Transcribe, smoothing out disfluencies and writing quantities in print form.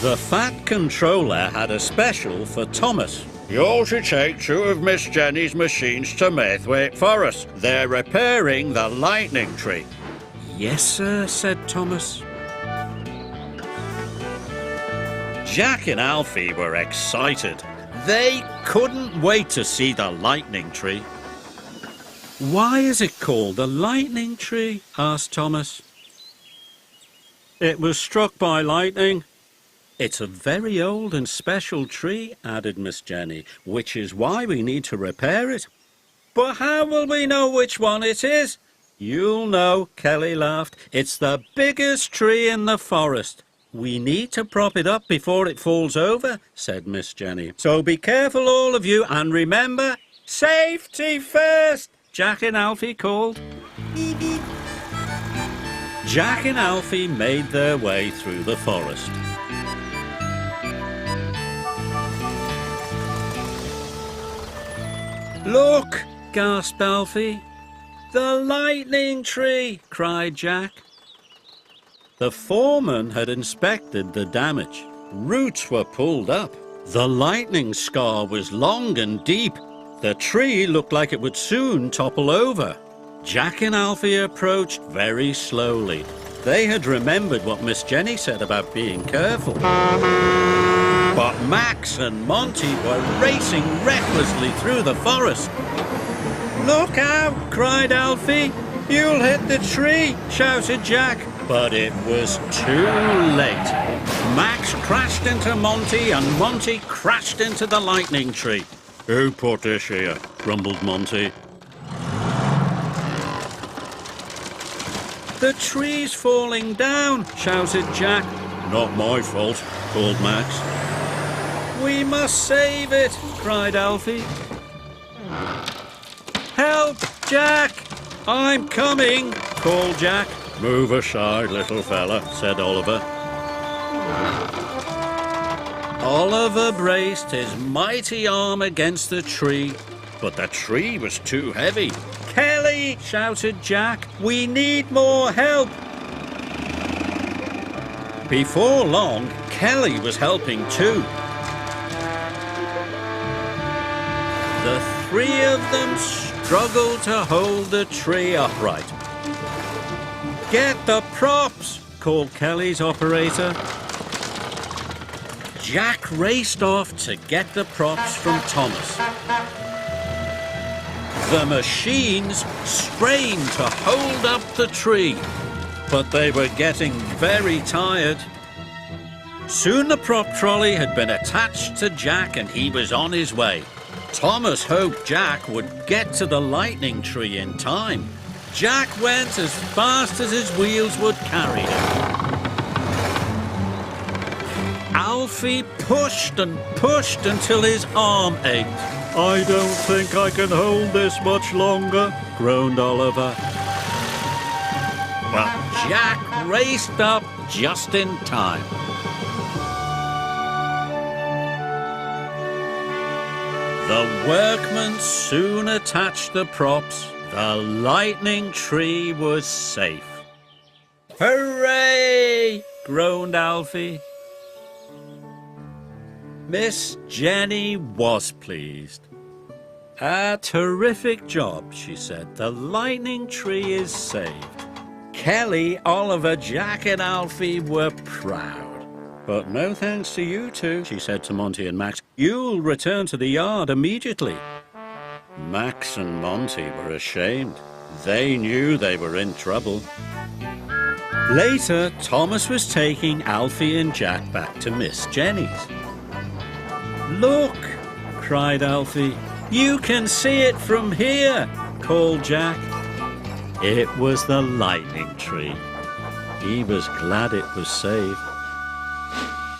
The Fat Controller had a special for Thomas. You're to take 2 of Miss Jenny's machines to Maythwaite Forest. They're repairing the lightning tree. Yes, sir, said Thomas. Jack and Alfie were excited. They couldn't wait to see the lightning tree. Why is it called the lightning tree? Asked Thomas. It was struck by lightning. It's a very old and special tree, added Miss Jenny, which is why we need to repair it. But how will we know which one it is? You'll know, Kelly laughed. It's the biggest tree in the forest. We need to prop it up before it falls over, said Miss Jenny. So be careful, all of you, and remember, safety first, Jack and Alfie called. Beep, beep. Jack and Alfie made their way through the forest. Look, gasped Alfie. The lightning tree, cried Jack. The foreman had inspected the damage. Roots were pulled up. The lightning scar was long and deep. The tree looked like it would soon topple over. Jack and Alfie approached very slowly. They had remembered what Miss Jenny said about being careful. But Max and Monty were racing recklessly through the forest. Look out, cried Alfie. You'll hit the tree, shouted Jack. But it was too late. Max crashed into Monty and Monty crashed into the lightning tree. Who put this here? Grumbled Monty. The tree's falling down, shouted Jack. Not my fault, called Max. We must save it, cried Alfie. Help, Jack! I'm coming, called Jack. Move aside, little fella, said Oliver. Oliver braced his mighty arm against the tree, but the tree was too heavy. Kelly, shouted Jack, we need more help. Before long, Kelly was helping too. The 3 of them struggled to hold the tree upright. Get the props, called Kelly's operator. Jack raced off to get the props from Thomas. The machines strained to hold up the tree, but they were getting very tired. Soon the prop trolley had been attached to Jack and he was on his way. Thomas hoped Jack would get to the lightning tree in time. Jack went as fast as his wheels would carry him. Alfie pushed and pushed until his arm ached. I don't think I can hold this much longer, groaned Oliver. But Jack raced up just in time. The workmen soon attached the props. The lightning tree was safe. Hooray! Groaned Alfie. Miss Jenny was pleased. A terrific job, she said. The lightning tree is saved. Kelly, Oliver, Jack and Alfie were proud. But no thanks to you two, she said to Monty and Max. You'll return to the yard immediately. Max and Monty were ashamed. They knew they were in trouble. Later, Thomas was taking Alfie and Jack back to Miss Jenny's. Look, cried Alfie. You can see it from here, called Jack. It was the lightning tree. He was glad it was saved.